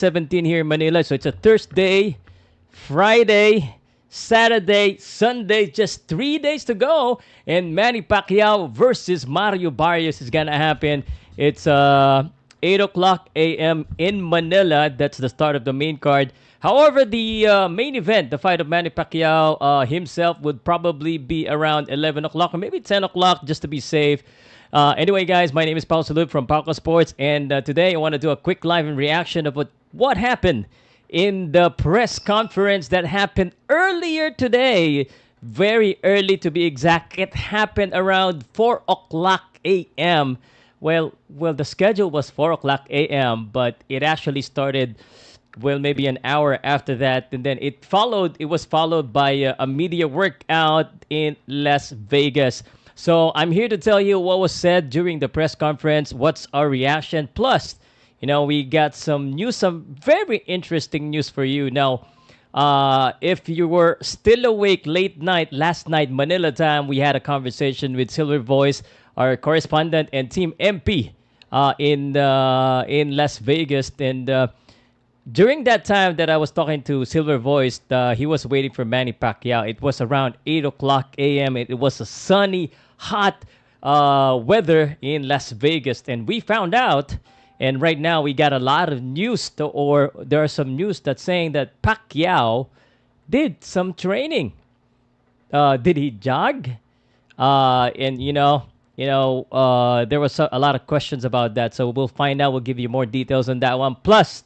17 here in Manila. So it's a Thursday, Friday, Saturday, Sunday, just 3 days to go. And Manny Pacquiao versus Mario Barrios is gonna happen. It's 8 o'clock a.m. in Manila. That's the start of the main card. However, the main event, the fight of Manny Pacquiao himself, would probably be around 11 o'clock or maybe 10 o'clock just to be safe. Anyway, guys, my name is Pow Salud from Powcast Sports, and today I want to do a quick live and reaction of what happened in the press conference that happened earlier today. Very early, to be exact. It happened around 4 o'clock a.m. Well, the schedule was 4 o'clock a.m., but it actually started, maybe an hour after that, and then it was followed by a media workout in Las Vegas. So I'm here to tell you what was said during the press conference, what's our reaction. Plus, we got some news, some very interesting news for you. Now, if you were still awake last night, Manila time, we had a conversation with Silver Voice, our correspondent and team MP in Las Vegas. And during that time that I was talking to Silver Voice, he was waiting for Manny Pacquiao. It was around 8 o'clock a.m. It was a sunny, hot weather in Las Vegas. And we found out, and right now we got a lot of news, or there are some news that's saying that Pacquiao did some training. Did he jog? And there was a lot of questions about that. So we'll find out. We'll give you more details on that one. Plus,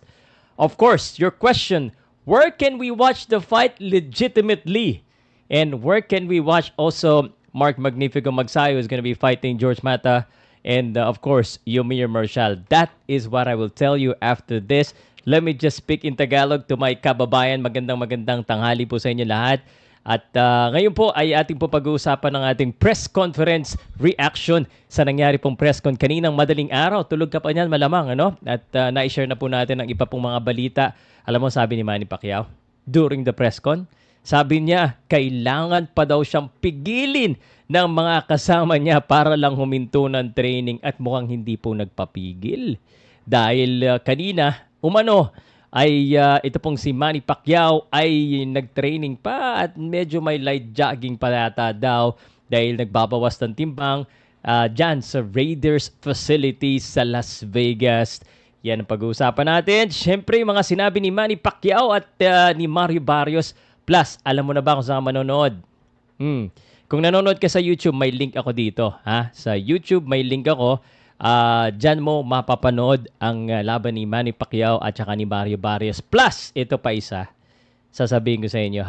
of course, your question, where can we watch the fight legitimately? And where can we watch also Mark Magnifico Magsayo is going to be fighting George Mata, and of course, Yomir Marshall. That is what I will tell you after this. Let me just speak in Tagalog to my kababayan. Magandang tanghali po sa inyo lahat. At ngayon po ay ating po pag-uusapan ng ating press conference reaction sa nangyari pong Presscon kaninang madaling araw. Tulog ka pa niyan malamang, ano? At na-share na po natin ang iba pong mga balita. Alam mo, sabi ni Manny Pacquiao during the Presscon, sabi niya, kailangan pa daw siyang pigilin ng mga kasama niya para lang huminto ng training, at mukhang hindi po nagpapigil. Dahil kanina, umano, ay ito pong si Manny Pacquiao ay nag-training pa at medyo may light jogging pa yata daw dahil nagbabawas ng timbang dyan sa Raiders facility sa Las Vegas. Yan ang pag-uusapan natin. Siyempre, mga sinabi ni Manny Pacquiao at ni Mario Barrios. Plus, alam mo na ba kung saan manonood? Kung nanonood ka sa YouTube, may link ako dito. Sa YouTube, may link ako. Diyan mo mapapanood ang laban ni Manny Pacquiao at saka ni Mario Barrios. Plus, ito pa isa. Sasabihin ko sa inyo,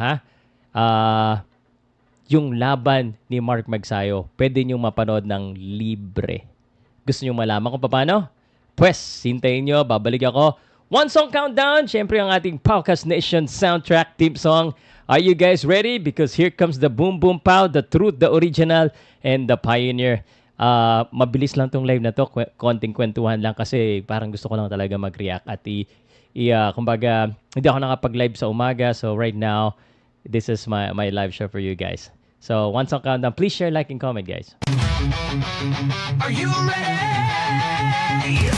yung laban ni Mark Magsayo, pwede nyo mapanood ng libre. Gusto nyo malaman kung paano? Pues, hintayin nyo, babalik ako. One song countdown. Siyempre, ang ating Powcast Nation soundtrack theme song. Are you guys ready? Because here comes the Boom Boom Pow, the truth, the original, and the pioneer. Mabilis lang tong live na to. Konting kwentuhan lang kasi parang gusto ko lang talaga mag-react. At kumbaga, hindi ako nakapag-live sa umaga. So right now, this is my live show for you guys. So one song countdown. Please share, like, and comment, guys. Are you ready?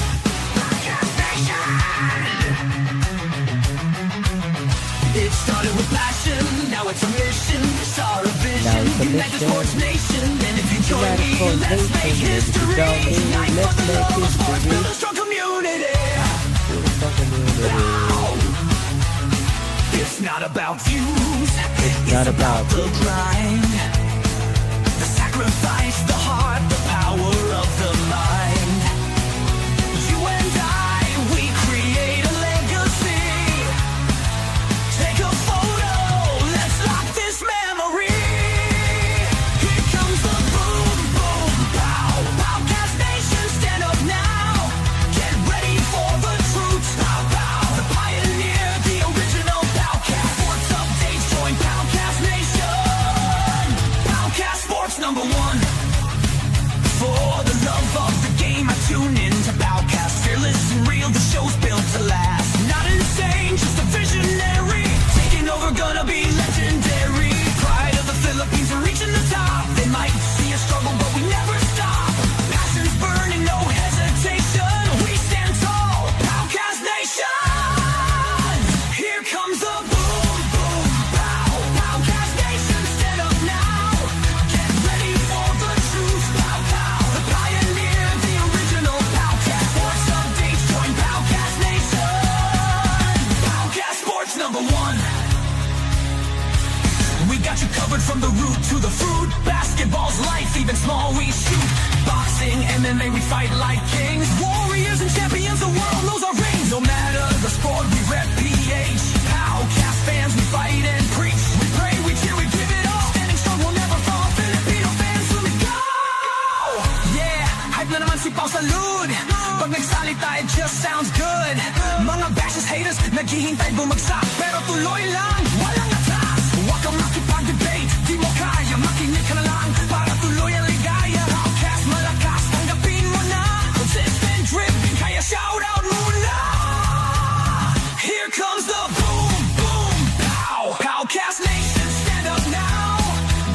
It started with passion, now it's a mission. It's our vision, unite the sports nation. And if you join me, let's make history. Unite for the love of sports, build a strong community. It's not about views, it's about the grind. The sacrifice, the heart, the power of the mind. You and I, we create a legacy. Take a photo, let's lock this memory. Here comes the boom, boom, pow. Powcast Nation, stand up now. Get ready for the truth, pow, pow. The pioneer, the original Powcast. Sports updates, join Powcast Nation. Powcast Sports #1. Got you covered from the root to the fruit. Basketball's life, even small we shoot. Boxing, MMA, we fight like kings. Warriors and champions, the world knows our rings. No matter the sport, we rep PH. Powcast fans, we fight and preach. We pray, we cheer, we give it all. Standing strong, we'll never fall. Filipino fans, let me go! Yeah, hype na naman si Pow Salud. Pag nagsalita, it just sounds good. Mga bashes, haters, naghihintay bumagsak. Pero tuloy lang, walang atas. Huwag kang makipag-debate, di mo kaya, makinig ka na lang. Para tuloy ang ligaya. Powcast, malakas, tanggapin mo na. Consistent drip, kaya shout out muna. Here comes the boom, boom, pow. Powcast Nation, stand up now.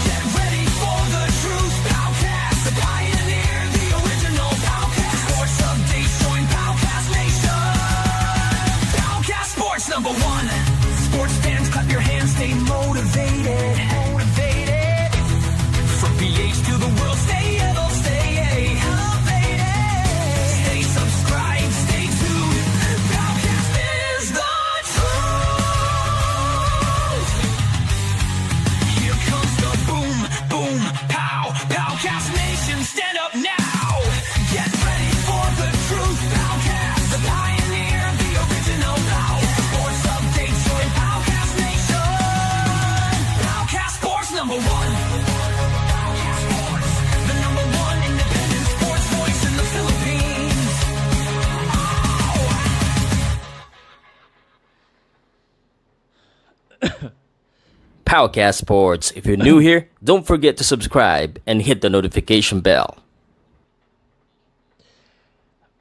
Get ready for the truth. Powcast, the pioneer, the original Powcast. Sports updates, join Powcast Nation. Powcast Sports #1. Sports fans, clap your hands, stay motivated. Motivated. From PH to the world, stay elevated. Stay subscribed, stay tuned. Powcast is the truth. Here comes the boom, boom, pow. Powcast Nation, stand up now. Get ready for the truth. Powcast, the pioneer, the original Pow. Sports updates, join Powcast Nation. Powcast Sports #1. Powcast Sports, the #1 independent sports voice in the Philippines. Powcast Sports. If you're new here, don't forget to subscribe and hit the notification bell.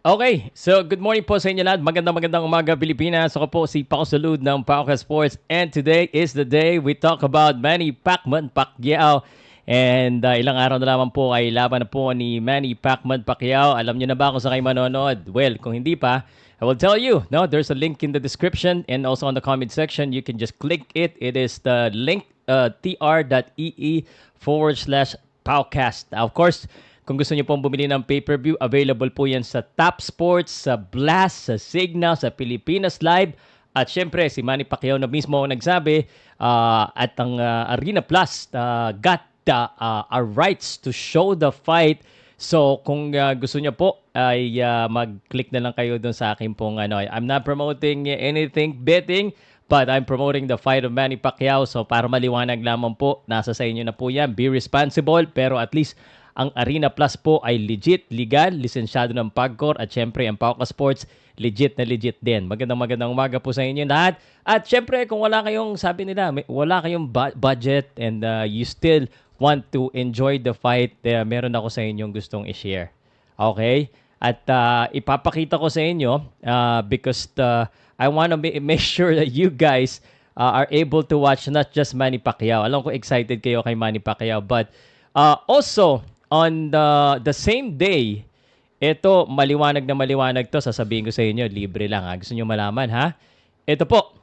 Okay, so good morning po sa inyo lahat. Magandang umaga Pilipinas. Ako po si Pow Salud ng Powcast Sports. And today is the day we talk about Manny Pacquiao. And ilang araw na lamang po ay laban na po ni Manny Pacquiao. Alam niyo na ba kung saan kayo manonood? Well, kung hindi pa, I will tell you. No, there's a link in the description and also on the comment section. You can just click it. It is the link tr.ee/Powcast. Of course, kung gusto niyo pong bumili ng pay-per-view, available po yan sa Top Sports, sa Blast, sa Signal, sa Pilipinas Live. At syempre, si Manny Pacquiao na mismo ang nagsabi at ang Arena Plus got our rights to show the fight. So, kung gusto niyo po, ay mag-click na lang kayo doon sa akin pong I'm not promoting anything betting, but I'm promoting the fight of Manny Pacquiao. So, para maliwanag lamang po, nasa sa inyo na po yan. Be responsible, pero at least ang Arena Plus po ay legit, legal, lisensyado ng PAGCOR at syempre ang Powcast Sports, legit na legit din. Magandang umaga po sa inyo lahat. At syempre kung wala kayong, sabi nila, wala kayong budget and you still want to enjoy the fight, meron ako sa inyong gustong i-share. Okay? At ipapakita ko sa inyo because I want to make sure that you guys are able to watch not just Manny Pacquiao. Alam ko excited kayo kay Manny Pacquiao, but also on the same day, ito maliwanag to, sasabihin ko sa inyo, libre lang ha. Gusto niyo malaman ha? Ito po.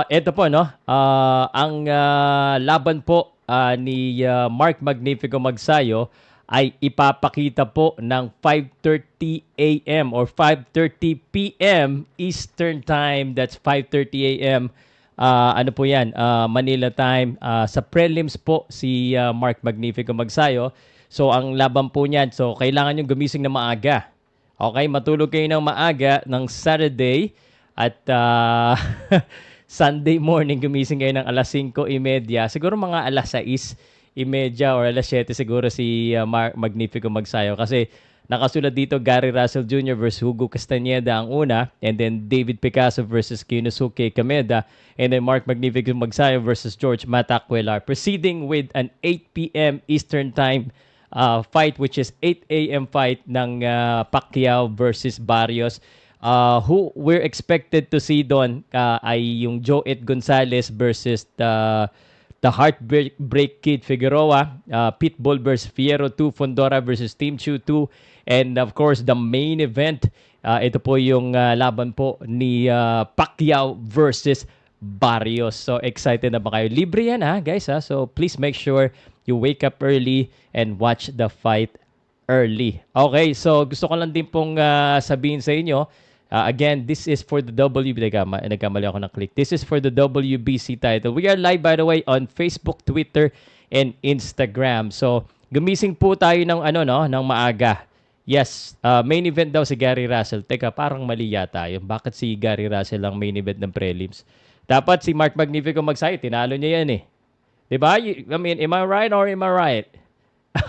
Ito po no. Ang laban po ni Mark Magnifico Magsayo ay ipapakita po ng 5:30 a.m. or 5:30 p.m. Eastern Time. That's 5:30 a.m. Ano po yan? Manila time. Sa prelims po si Mark Magnifico Magsayo. So, ang laban po niyan. So, kailangan nyo gumising na maaga. Okay? Matulog kayo ng maaga ng Saturday. At Sunday morning, gumising kayo ng alas 5:30. Siguro mga alas 6:30 or alas 7 siguro si Mark Magnifico Magsayo. Kasi nakasulat dito, Gary Russell Jr. versus Hugo Castañeda ang una. And then David Picasso versus Kinosuke Kameda. And then Mark Magnifico Magsayo versus George Matacuelar. Proceeding with an 8 p.m. Eastern Time fight, which is 8 a.m. fight ng Pacquiao versus Barrios. Who we're expected to see doon ay yung Joet Gonzalez versus the Heartbreak Kid Figueroa, Pitbull versus Fierro 2, Fondora versus Team Chu 2, and of course the main event, ito po yung laban po ni Pacquiao versus Barrios. So excited na ba kayo? Libre yan ha guys ha. So please make sure you wake up early and watch the fight early. Okay, so gusto ko lang din pong sabihin sa inyo Again, this is for the nagkamali ako ng click. This is for the WBC title. We are live, by the way, on Facebook, Twitter, and Instagram. So, gumising po tayo ng ng maaga. Yes, main event daw si Gary Russell. Teka, parang mali yata yun. Bakit si Gary Russell ang main event ng prelims? Dapat si Mark Magnifico mag-site. Tinalo niya yan eh. Diba? I mean, am I right or am I right?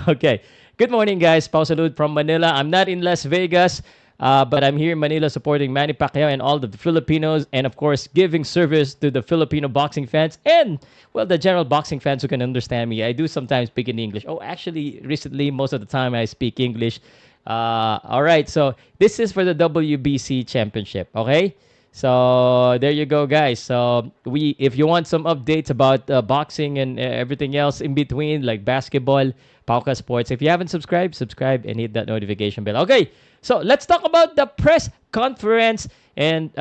Okay. Good morning, guys. Pow Salud from Manila. I'm not in Las Vegas, but I'm here in Manila supporting Manny Pacquiao and all the Filipinos, and of course, giving service to the Filipino boxing fans and, well, the general boxing fans who can understand me. I do sometimes speak in English. Oh, actually, recently, most of the time, I speak English. All right, so this is for the WBC Championship, okay? So there you go, guys. So if you want some updates about boxing and everything else in between, like basketball, Powcast Sports. If you haven't subscribed, subscribe and hit that notification bell. Okay, so let's talk about the press conference. And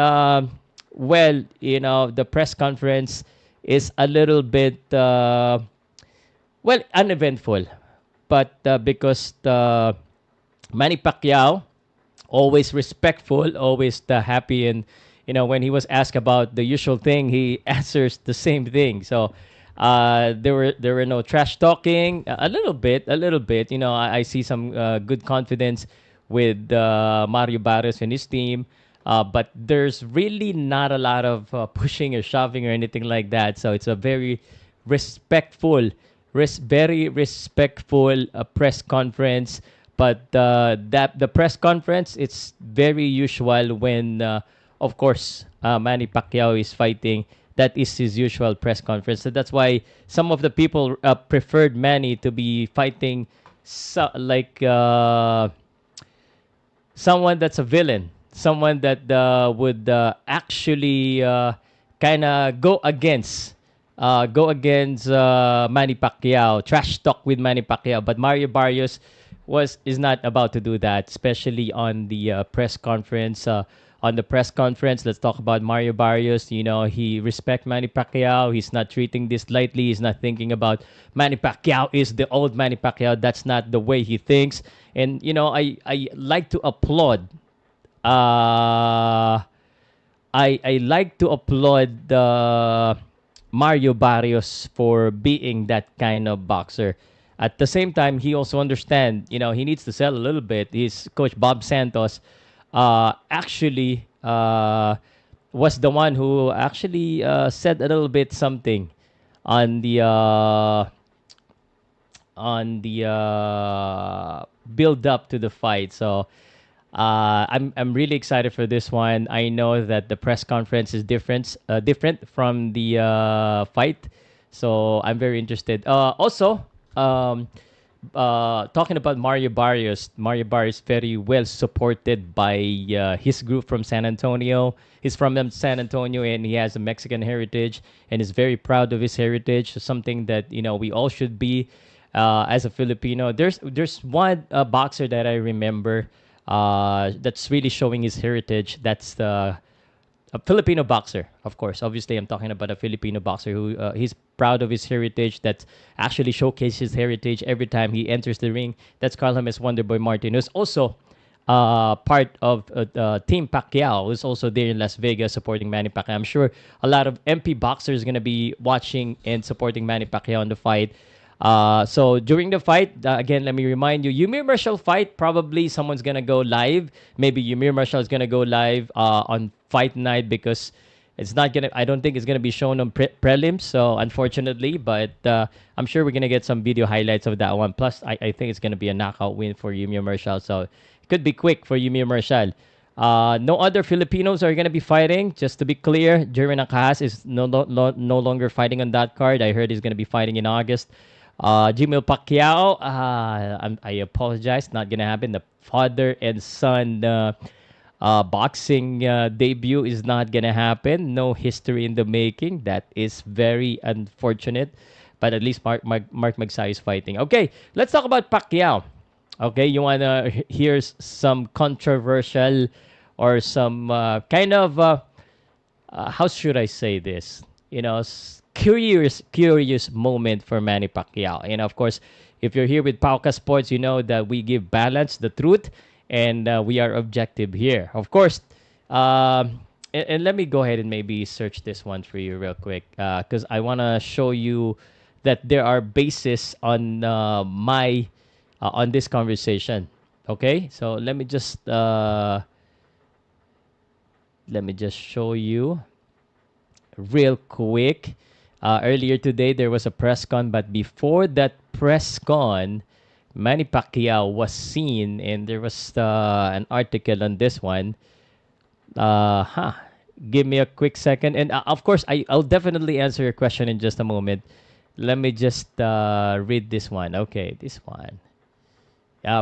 well, the press conference is a little bit uneventful, but because Manny Pacquiao, always respectful, always happy, and when he was asked about the usual thing, he answers the same thing. So there were no trash talking. A little bit. I see some good confidence with Mario Barrios and his team, but there's really not a lot of pushing or shoving or anything like that. So it's a very respectful, very respectful press conference. But the press conference, it's very usual when, of course, Manny Pacquiao is fighting. That is his usual press conference. So that's why some of the people preferred Manny to be fighting someone that's a villain, someone that would actually kind of go against Manny Pacquiao, trash talk with Manny Pacquiao. But Mario Barrios is not about to do that, especially on the press conference. On the press conference, let's talk about Mario Barrios. He respects Manny Pacquiao. He's not treating this lightly. He's not thinking about Manny Pacquiao is the old Manny Pacquiao. That's not the way he thinks. And I like to applaud. I like to applaud Mario Barrios for being that kind of boxer. At the same time, he also understands, he needs to sell a little bit. His coach, Bob Santos, actually was the one who actually said a little bit something on the build up to the fight. So I'm really excited for this one. I know that the press conference is different from the fight, so I'm very interested. Also, talking about Mario Barrios very well supported by his group from San Antonio. He's from San Antonio and he has a Mexican heritage and is very proud of his heritage. So something that we all should be as a Filipino. There's one boxer that I remember that's really showing his heritage. That's a Filipino boxer, of course. Obviously, I'm talking about a Filipino boxer who he's proud of his heritage. That actually showcases his heritage every time he enters the ring. That's Carl James Wonderboy Martin, who's also part of Team Pacquiao, who's also there in Las Vegas supporting Manny Pacquiao. I'm sure a lot of MP boxers are going to be watching and supporting Manny Pacquiao in the fight. So during the fight, again, let me remind you, Yumir Marshall fight, probably someone's going to go live. Maybe Yumir Marshall is going to go live on fight night because it's not going to, I don't think it's going to be shown on prelims. So unfortunately, but I'm sure we're going to get some video highlights of that one. Plus, I think it's going to be a knockout win for Yumir Marshall. So it could be quick for Yumir Marshall. No other Filipinos are going to be fighting. Just to be clear, Jeremy Nakaas is no longer fighting on that card. I heard he's going to be fighting in August. Jimmy Pacquiao, I apologize, not gonna happen. The father and son boxing debut is not gonna happen. No history in the making. That is very unfortunate. But at least Mark Magsayo is fighting. Okay, let's talk about Pacquiao. Okay, you wanna hear some controversial or some kind of how should I say this? Curious moment for Manny Pacquiao. And of course, if you're here with Powcast Sports, you know that we give balance, the truth, and we are objective here. Of course, And let me go ahead and maybe search this one for you real quick, because I want to show you that there are bases on my on this conversation. Okay, so let me just show you real quick. Earlier today, there was a press con, but before that press con, Manny Pacquiao was seen, and there was an article on this one. Huh. Give me a quick second, and of course, I'll definitely answer your question in just a moment. Let me just read this one. Okay, this one.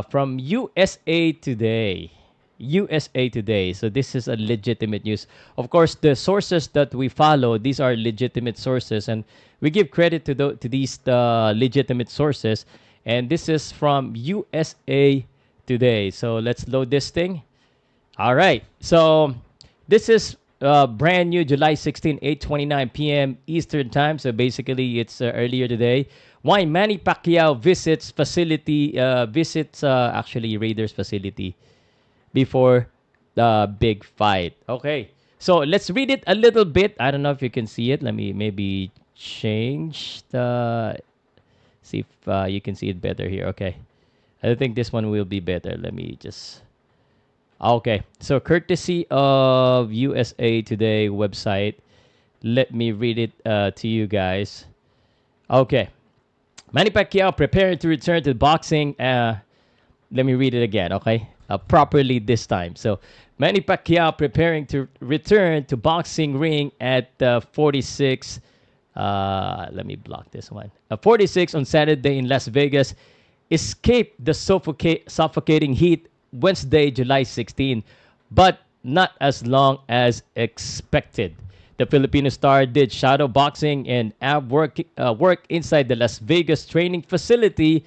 From USA Today. USA Today. So this is a legitimate news. Of course, the sources that we follow, these are legitimate sources, and we give credit to these legitimate sources. And this is from USA Today. So let's load this thing. All right. So this is brand new, July 16, 8:29 p.m. Eastern Time. So basically, it's earlier today. Why Manny Pacquiao visits actually Raiders facility before the big fight. Okay. So let's read it a little bit. I don't know if you can see it. Let me maybe change the see if you can see it better here. Okay. I think this one will be better. Let me just okay. So courtesy of USA Today website, let me read it to you guys. Okay. Manny Pacquiao preparing to return to boxing. Let me read it again, okay? Properly this time. So, Manny Pacquiao preparing to return to boxing ring at 46. Let me block this one. 46 on Saturday in Las Vegas. Escaped the suffocating heat Wednesday, July 16, but not as long as expected. The Filipino star did shadow boxing and ab work inside the Las Vegas training facility,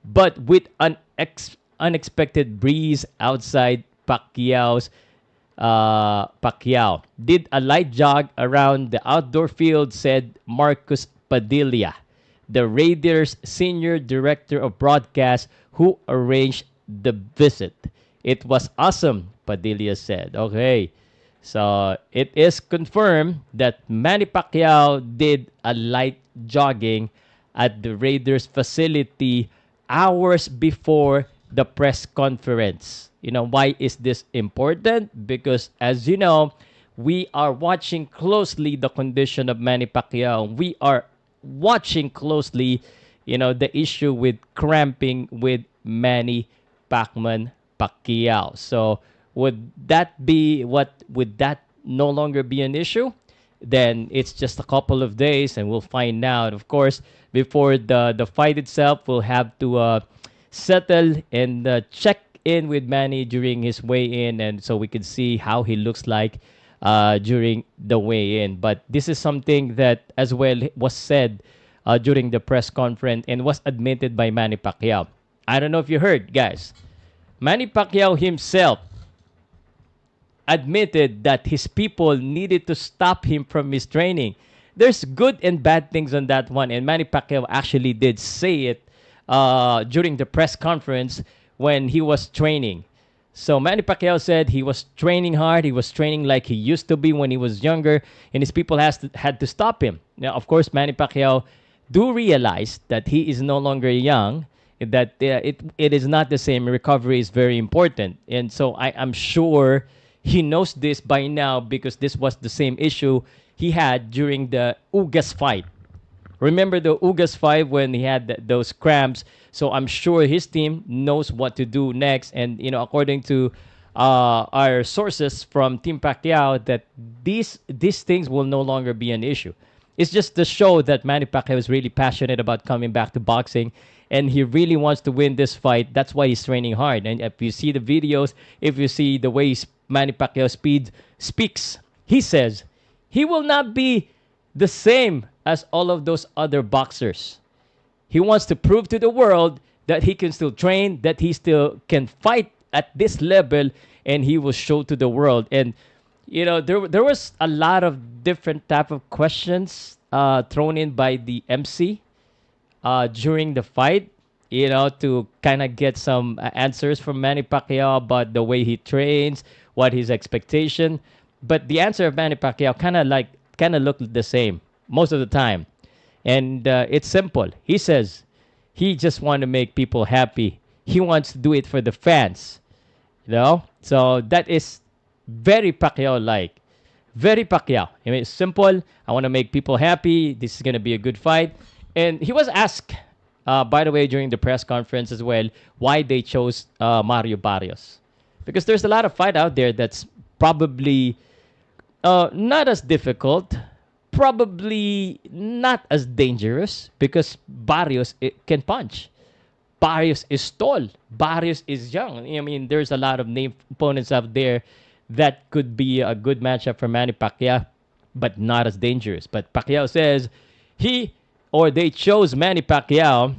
but with an unexpected breeze outside Pacquiao did a light jog around the outdoor field, said Marcus Padilla, the Raiders senior director of broadcast who arranged the visit. It was awesome, Padilla said. Okay. So it is confirmed that Manny Pacquiao did a light jogging at the Raiders facility hours before the press conference. You know, why is this important? Because as you know, we are watching closely the condition of Manny Pacquiao. We are watching closely, the issue with cramping with Manny Pacquiao. So would that no longer be an issue? Then it's just a couple of days and we'll find out. Of course, before the fight itself, we'll have to settle and check in with Manny during his weigh-in, and so we can see how he looks like during the weigh-in. But this is something that as well was said during the press conference and was admitted by Manny Pacquiao. I don't know if you heard, guys. Manny Pacquiao himself admitted that his people needed to stop him from his training. There's good and bad things on that one, and Manny Pacquiao actually did say it during the press conference when he was training. So Manny Pacquiao said he was training hard. He was training like he used to be when he was younger, and his people had to stop him. Now, of course, Manny Pacquiao do realize that he is no longer young, that it is not the same. Recovery is very important, and so I'm sure he knows this by now because this was the same issue he had during the Ugas fight. Remember the Ugas fight when he had those cramps? So I'm sure his team knows what to do next. And, according to our sources from Team Pacquiao, that these things will no longer be an issue. It's just to show that Manny Pacquiao is really passionate about coming back to boxing, and he really wants to win this fight. That's why he's training hard. And if you see the videos, if you see the way Manny Pacquiao speaks, he says he will not be the same as all of those other boxers. He wants to prove to the world that he can still train, that he still can fight at this level, and he will show to the world. And there was a lot of different type of questions thrown in by the MC during the fight, to kind of get some answers from Manny Pacquiao about the way he trains, what his expectation. But the answer of Manny Pacquiao kind of looked the same most of the time, and it's simple. He says he just want to make people happy. He wants to do it for the fans. So that is very Pacquiao like. Very Pacquiao. I mean, it's simple. I want to make people happy. This is going to be a good fight. And he was asked, by the way, during the press conference as well, why they chose Mario Barrios. Because there's a lot of fight out there that's probably not as difficult, probably not as dangerous, because Barrios can punch. Barrios is tall. Barrios is young. I mean, there's a lot of name opponents out there that could be a good matchup for Manny Pacquiao, but not as dangerous. But Pacquiao says he or they chose Manny Pacquiao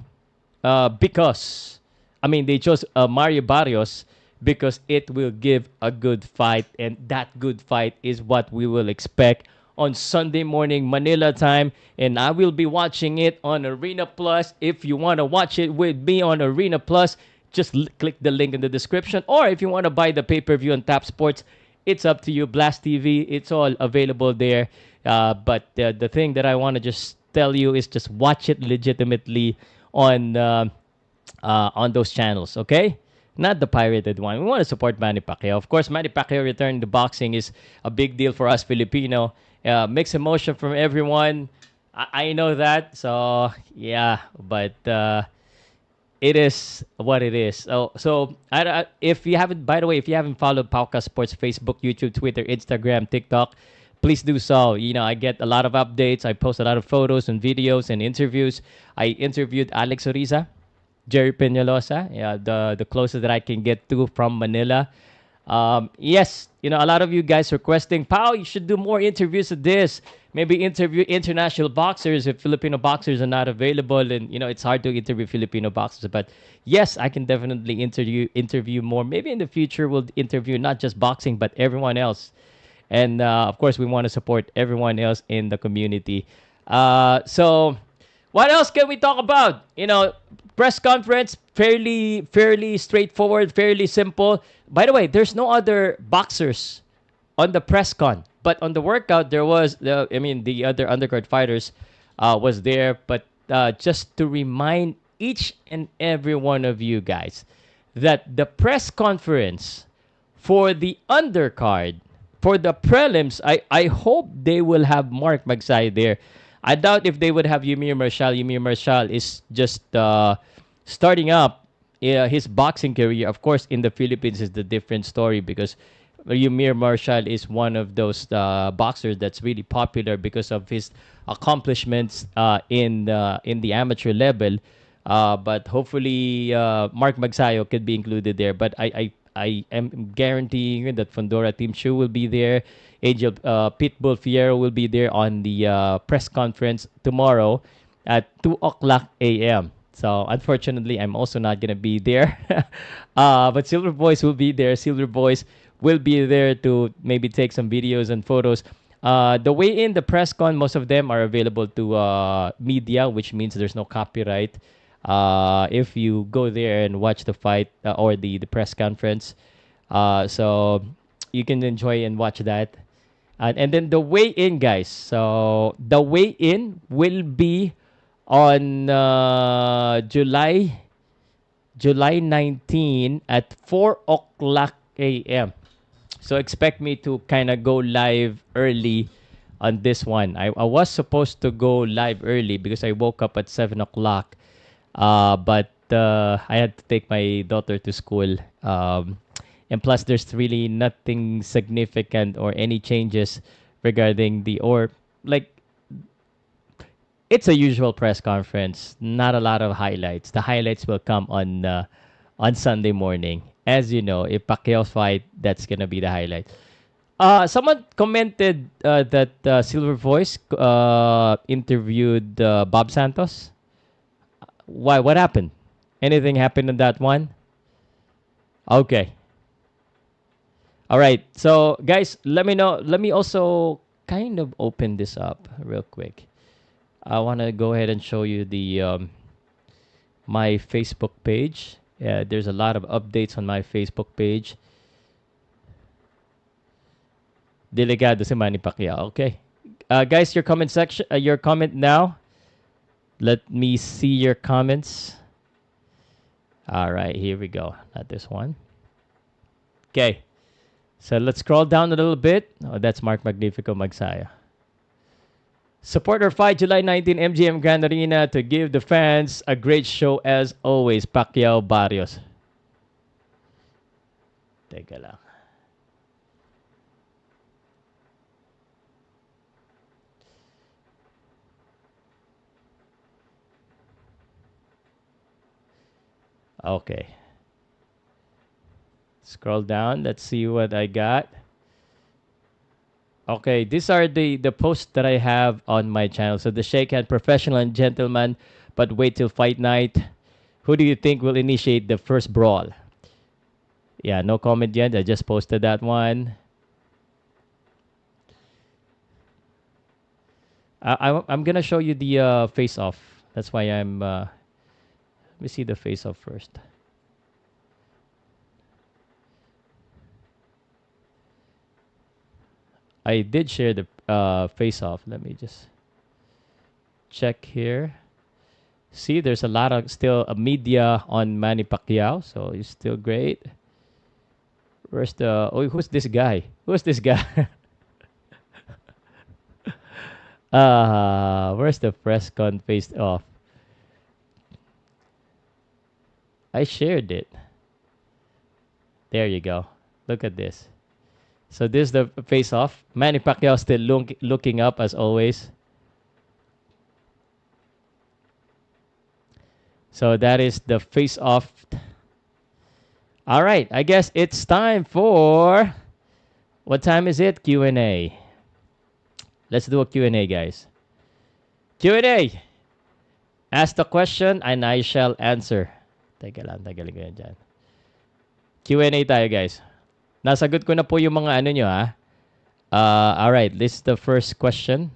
because, I mean, they chose Mario Barrios because it will give a good fight, and that good fight is what we will expect on Sunday morning Manila time, and I will be watching it on Arena Plus. If you want to watch it with me on Arena Plus, just click the link in the description. Or if you want to buy the pay-per-view on Tap Sports, it's up to you. Blast TV, it's all available there. But the thing that I want to just tell you is just watch it legitimately on those channels, okay? Not the pirated one. We want to support Manny Pacquiao. Of course, Manny Pacquiao returning to boxing is a big deal for us Filipino. Mixed emotion from everyone. I know that. So, yeah. But it is what it is. So if you haven't, by the way, if you haven't followed Powcast Sports Facebook, YouTube, Twitter, Instagram, TikTok, please do so. I get a lot of updates. I post a lot of photos and videos and interviews. I interviewed Alex Oriza, Jerry Peñalosa, the closest that I can get to from Manila. Yes, a lot of you guys requesting, Pow, you should do more interviews of this. Maybe interview international boxers if Filipino boxers are not available. And, it's hard to interview Filipino boxers. But yes, I can definitely interview more. Maybe in the future we'll interview not just boxing, but everyone else. And, of course, we want to support everyone else in the community. So what else can we talk about? Press conference, fairly straightforward, fairly simple. By the way, there's no other boxers on the press con, but on the workout there was the other undercard fighters was there. But just to remind each and every one of you guys that the press conference for the undercard, for the prelims, I hope they will have Mark Magsayo there. I doubt if they would have Ymir Marshall. Ymir Marshall is just starting up his boxing career. Of course, in the Philippines is the different story because Ymir Marshall is one of those boxers that's really popular because of his accomplishments in the amateur level. But hopefully, Mark Magsayo could be included there. But I am guaranteeing that Fondora Team Chu will be there. Angel Pitbull Fierro will be there on the press conference tomorrow at 2 o'clock a.m. So, unfortunately, I'm also not going to be there. But Silver Boys will be there. Silver Boys will be there to maybe take some videos and photos. The way in the press con, most of them are available to media, which means there's no copyright. If you go there and watch the fight or the press conference. So, you can enjoy and watch that. And then the weigh-in, guys. So, the weigh-in will be on July 19 at 4 o'clock a.m. So expect me to kind of go live early on this one. I was supposed to go live early because I woke up at 7 o'clock. But I had to take my daughter to school. And plus, there's really nothing significant or any changes regarding it's a usual press conference. Not a lot of highlights. The highlights will come on Sunday morning. As you know, if Pacquiao fight, that's gonna be the highlight. Someone commented that Silver Voice interviewed Bob Santos. Why? What happened? Anything happened on that one? Okay. All right. So, guys, let me know. Let me also kind of open this up real quick. I want to go ahead and show you the my Facebook page. There's a lot of updates on my Facebook page. Delikado si Manny Pacquiao. Okay. Guys, your comment section, your comment now. Let me see your comments. All right, here we go. Not this one. Okay. So let's scroll down a little bit. Oh, that's Mark Magnifico Magsaya. Support our fight July 19 MGM Grand Arena to give the fans a great show as always. Pacquiao Barrios. Teka lang. Okay. Scroll down. Let's see what I got. Okay, these are the posts that I have on my channel. So the shake hand, professional and gentleman, but wait till fight night. Who do you think will initiate the first brawl? Yeah, no comment yet. I just posted that one. I'm gonna show you the face off. That's why I'm. Let me see the face off first. I did share the face off. Let me just check here. See, there's a lot of still media on Manny Pacquiao, so he's still great. Where's the? Oh, who's this guy? Who's this guy? Where's the Presscon face off? I shared it. There you go. Look at this. So this is the face off. Manny Pacquiao still looking up as always. So that is the face off. All right, I guess it's time for what time is it? Q&A. Let's do a Q&A, guys. Q&A. Ask the question and I shall answer. Teka lang, tagalin ko yan dyan. Q&A tayo, guys. Nasagot ko na po yung mga ano nyo, ha? All right, this is the first question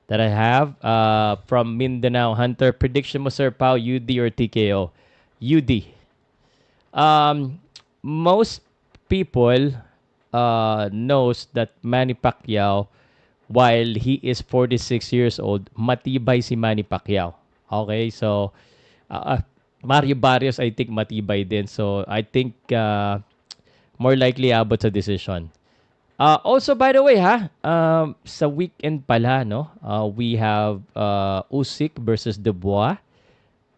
that I have from Mindanao Hunter. Prediction mo, Sir Pow, UD or TKO? UD. Most people knows that Manny Pacquiao, while he is 46 years old, matibay si Manny Pacquiao. Okay, so Mario Barrios, I think matibay din. So I think more likely abot sa decision. Also, by the way, sa weekend pala, no? We have Usyk versus Dubois.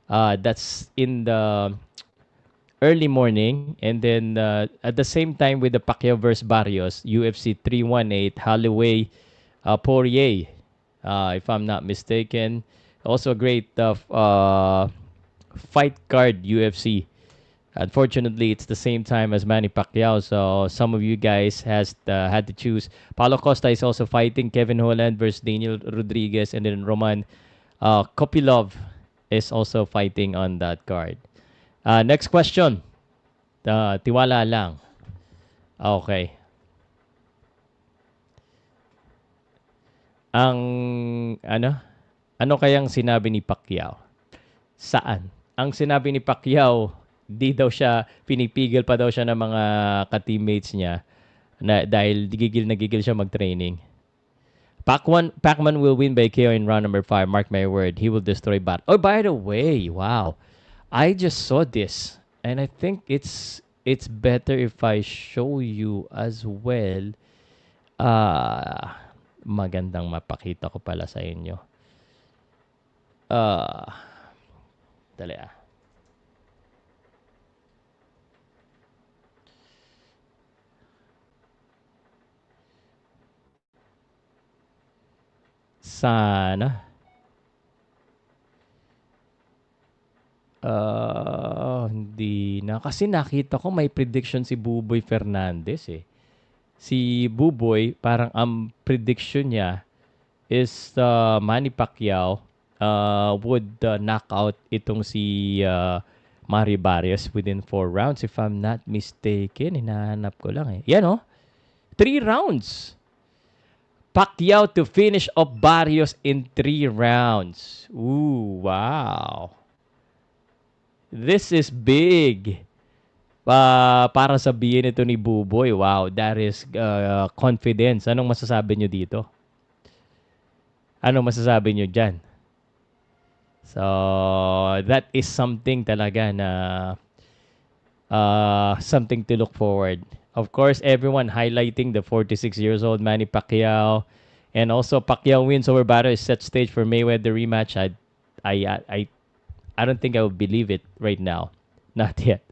That's in the early morning. And then at the same time with the Pacquiao versus Barrios, UFC 318, Holloway, Poirier, if I'm not mistaken. Also a great fight card, UFC. Unfortunately, it's the same time as Manny Pacquiao, so some of you guys has had to choose. Paulo Costa is also fighting Kevin Holland versus Daniel Rodriguez, and then Roman Kopilov is also fighting on that card. Next question. Tiwala lang. Okay. Ano kayang sinabi ni Pacquiao? Saan? Ang sinabi ni Pacquiao, di daw siya, pinipigil pa daw siya ng mga ka-teammates niya na dahil gigil na gigil siya mag-training. Pacman will win by KO in round number 5. Mark my word. He will destroy Bat. Oh, by the way, wow. I just saw this and I think it's better if I show you as well. Magandang mapakita ko pala sa inyo. Dali Sana. Hindi na. Kasi nakita ko may prediction si Buboy Fernandez eh. Si Buboy, parang ang prediction niya is Manny Pacquiao would knock out itong si Mario Barrios within 4 rounds. If I'm not mistaken, hinahanap ko lang eh. Yan oh. 3 rounds. Pacquiao to finish off Barrios in 3 rounds. Ooh, wow. This is big. Para sabihin ito ni Buboy. Wow, that is confidence. Anong masasabi nyo dito? Anong masasabi nyo dyan? So, that is something talaga na something to look forward. Of course, everyone highlighting the 46 years old Manny Pacquiao, and also Pacquiao wins over Barrios, set stage for Mayweather rematch. I don't think I would believe it right now. Not yet.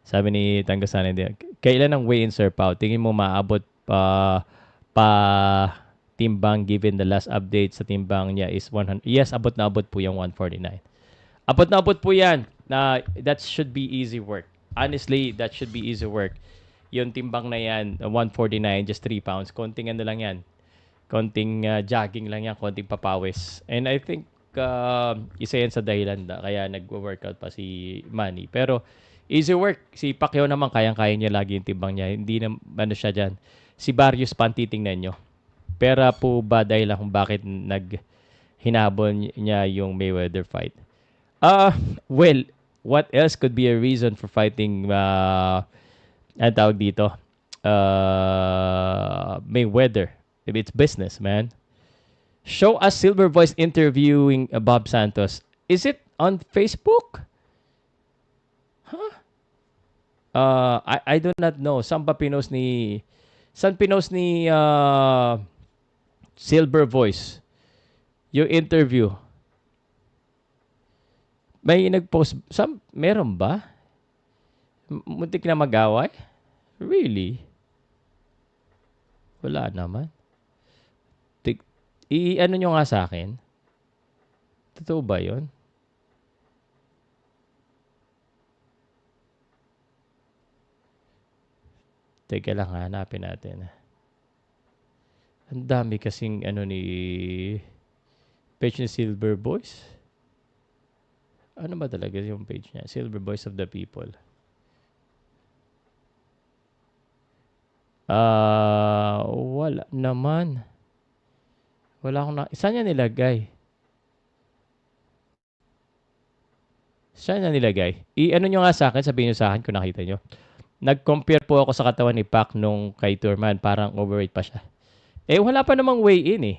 Sabi ni Tanggasan, kailan ang weigh-in, Sir Pao? Tingin mo maabot pa timbang given the last update sa timbang niya is 100? Yes, abot na abot po yung 149. Abot na abot po yan. That should be easy work. Honestly, that should be easy work. Yung timbang na yan, 149, just 3 pounds. Konting ano lang yan. Konting jogging lang yan, konting papawis. And I think isa yan sa dahilan kaya nag-workout pa si Manny. Pero easy work. Si Pacquiao naman, kayang-kaya niya lagi yung timbang niya. Hindi na ano siya dyan. Si Barrios pan titingnan nyo. Pera po ba dahil kung bakit hinabol niya yung Mayweather fight? Well, what else could be a reason for fighting ang tawag dito? Mayweather. If it's business, man. Show us Silver Voice interviewing Bob Santos. Is it on Facebook? Huh? I do not know. Saan pinost ni Silver Voice yung interview? May nag-post. Meron ba? Muntik na mag-away? Really? Wala naman. I-ano nyo nga sa akin? Totoo ba yun? Teka lang, hanapin natin. Ang dami kasing page ni Silver Voice. Ano ba talaga yung page niya? Silver Voice of the People. Wala naman. Wala akong saan niya nilagay? Saan niya nilagay? I-ano nyo nga sa akin, sabihin nyo sa akin kung nakita nyo. Nag-compare po ako sa katawan ni Pac nung kay Turman. Parang overweight pa siya. Wala pa namang weigh-in eh.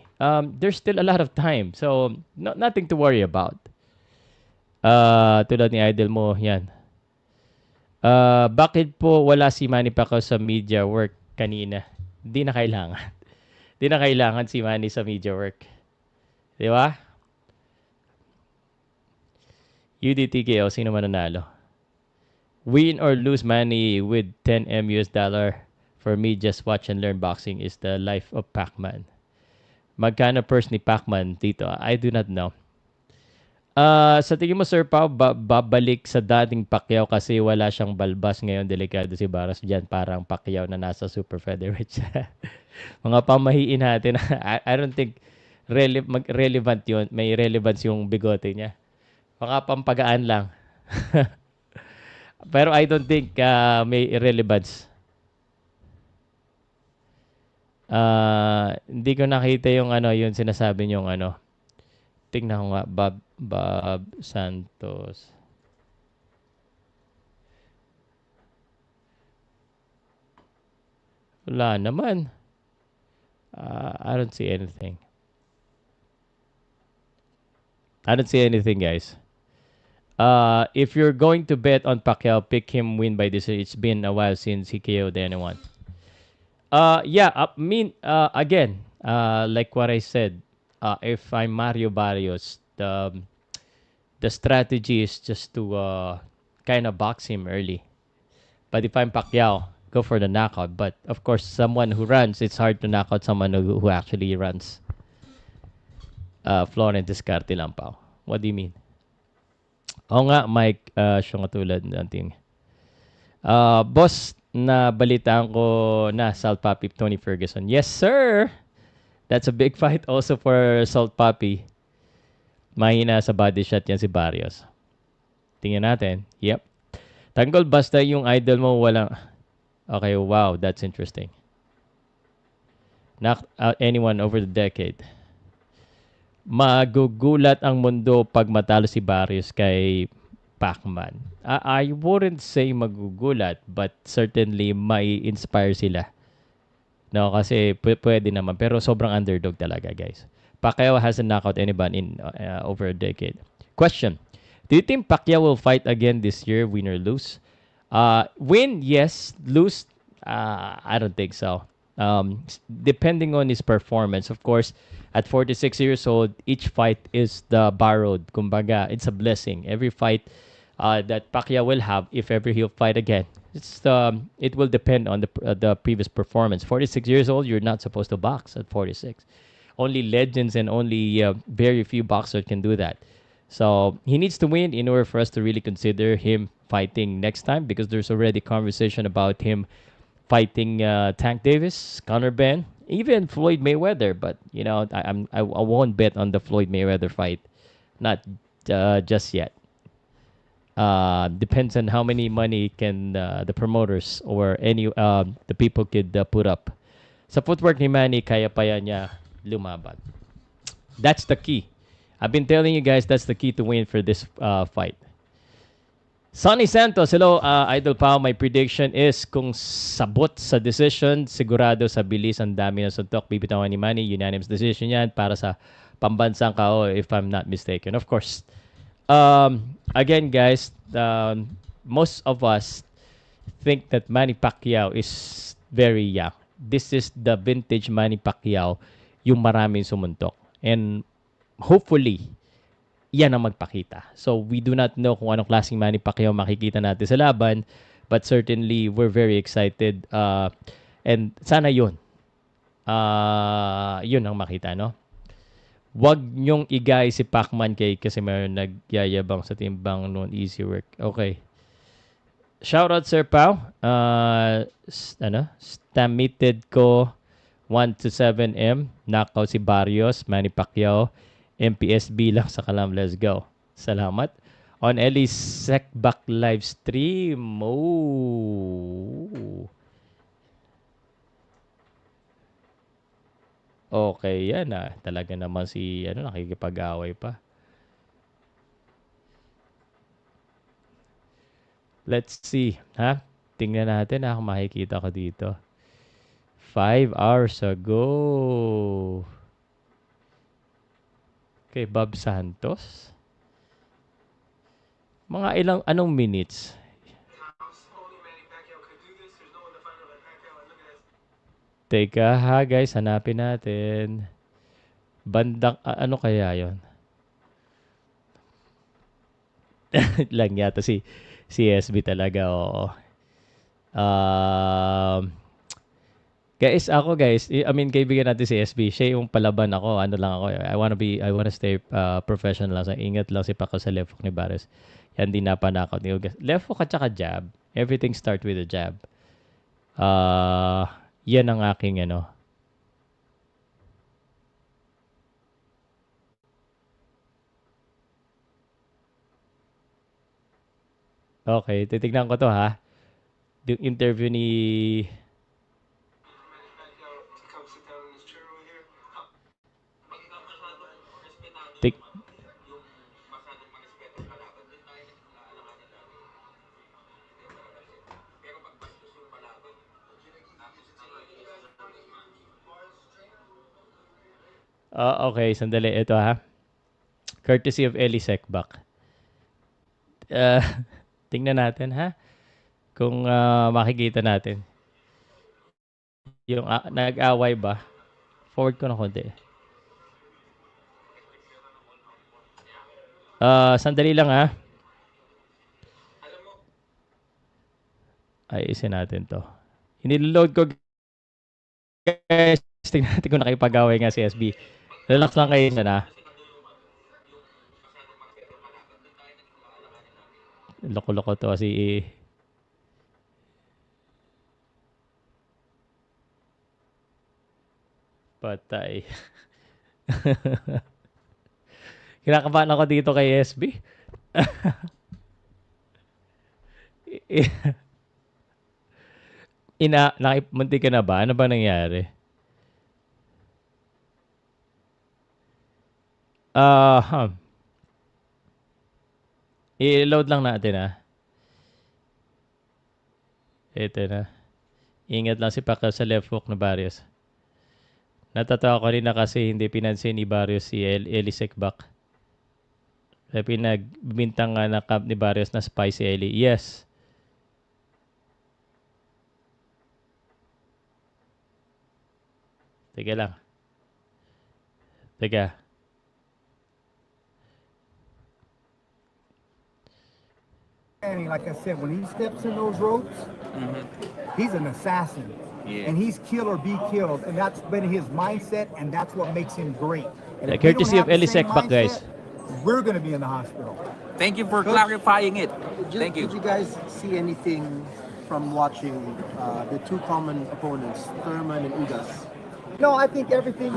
There's still a lot of time. So, nothing to worry about. Tulad ni idol mo, yan. Bakit po wala si Manny Pacquiao sa media work kanina? Di na kailangan. Di na kailangan si Manny sa media work. Di ba? UDTKO, sino mananalo? Win or lose Manny with 10 M US dollar. For me, just watch and learn boxing is the life of Pac-Man. Magkano purse ni Pac-Man dito? I do not know. Sa tingin mo, Sir Pao, babalik sa dating Pacquiao kasi wala siyang balbas ngayon. Delikado si Barrios dyan. Parang Pacquiao na nasa super featherweight. Mga pamahiin natin. I don't think relevant yun. May relevance yung bigote niya. Baka pampagaan lang. Pero I don't think may relevance. Hindi ko nakita yung yung sinasabi niyong Tingnan ko nga, Bob Santos. Wala naman. I don't see anything. I don't see anything, guys. If you're going to bet on Pacquiao, pick him win by decision. It's been a while since he KO'd anyone. Again, like what I said, if I'm Mario Barrios, the strategy is just to kind of box him early. But if I'm Pacquiao, go for the knockout. But of course, someone who runs, it's hard to knock out someone who actually runs. Florent Descarte lang, Pao. What do you mean? Oo nga, Mike, siya nga tulad natin. Boss, na balitaan ko na Salt Papi, Tony Ferguson. Yes, sir! That's a big fight also for Salt Papi. Mahina sa body shot yan si Barrios. Tingnan natin. Yep. Tanggol, basta yung idol mo walang... Okay, wow, that's interesting. Knock out anyone over the decade. Magugulat ang mundo pag matalo si Barrios kay Pacman. I wouldn't say magugulat, but certainly may inspire sila. No, kasi pwede naman. Pero sobrang underdog talaga, guys. Pacquiao hasn't knocked out anyone in over a decade. Question. Do you think Pacquiao will fight again this year, win or lose? Win, yes. Lose, I don't think so. Depending on his performance, of course, at 46 years old, each fight is the borrowed. Kumbaga, it's a blessing. Every fight that Pacquiao will have, if ever he'll fight again, it will depend on the previous performance. 46 years old, you're not supposed to box at 46. Only legends and only very few boxers can do that. So he needs to win in order for us to really consider him fighting next time, because there's already conversation about him fighting Tank Davis, Conor Ben, even Floyd Mayweather. But I won't bet on the Floyd Mayweather fight, not just yet. Depends on how many money can the promoters or any the people could put up. Sa footwork ni Manny, kaya pa yan niya lumaban. That's the key. I've been telling you guys that's the key to win for this fight. Sonny Santos, hello, Idol Pao. My prediction is kung sabot sa decision, sigurado sa bilis, ang dami ng suntok, bibitawan ni Manny. Unanimous decision yan para sa pambansang KO, if I'm not mistaken. Of course, again, guys, most of us think that Manny Pacquiao is very young. This is the vintage Manny Pacquiao, yung maraming sumuntok. And hopefully, yan ang magpakita. So, we do not know kung anong klaseng Manny Pacquiao makikita natin sa laban, but certainly, we're very excited. And sana yun. Yun ang makita, no? Wag nyong igay si Pacman kasi mayroon nagyayabang sa timbang noon. Easy work. Okay. Shoutout, Sir Pao. Stamited ko 1 to 7M. Knockout si Barrios, Manny Pacquiao. MPSB lang sa kalam. Let's go. Salamat. On Ellie's Sekbak live stream. Oh. Okay, yan ah. Talaga naman si nakikipag-away pa. Let's see, ha? Tingnan natin kung makikita ko dito. 5 hours ago. Okay, Bob Santos. Mga anong minutes? Teka ha, guys, hanapin natin. Bandang, ano kaya yon? Lang yata si SB talaga, oo. Guys, kaibigan natin si SB. Siya yung palaban ako. Ano lang ako. I wanna stay professional lang. Ingat lang si Paco sa left hook ni Barrios. Yan din napanakaw ni Ugas. Left hook at saka jab. Everything start with a jab. Yan ang aking Okay, titignan ko to ha. Yung interview ni Tik okay, sandali. Ito ha. Courtesy of Ellie Sekbak. Tingnan natin ha. Kung makikita natin. Yung nag-away ba? Forward ko na konti. Sandali lang ha. Ayusin natin to. Iniload ko guys. Tingnan natin kung nakipag-away nga si SB. Relax lang kayo na. Loko-loko to si patay. Kinakabahan ako dito kay SB. Munti ka na ba? Ano ba nangyari? I-load lang natin Ito na. Ingat lang si Pacquiao sa left hook na Barrios. Natatawa ko rin na kasi hindi pinansin ni Barrios si Eli Sekbak. Kaya pinagbintang nga na camp ni Barrios na spy si Eli. Yes. Teka lang. Teka. And like I said, when he steps in those ropes, he's an assassin. Yeah. And he's kill or be killed. And that's been his mindset, and that's what makes him great. And Yeah, if we courtesy don't of have the Eli same Sekbak, guys. mindset, we're going to be in the hospital. Thank you for clarifying it. Thank you. Did you guys see anything from watching the two common opponents, Thurman and Ugas? No, I think everything,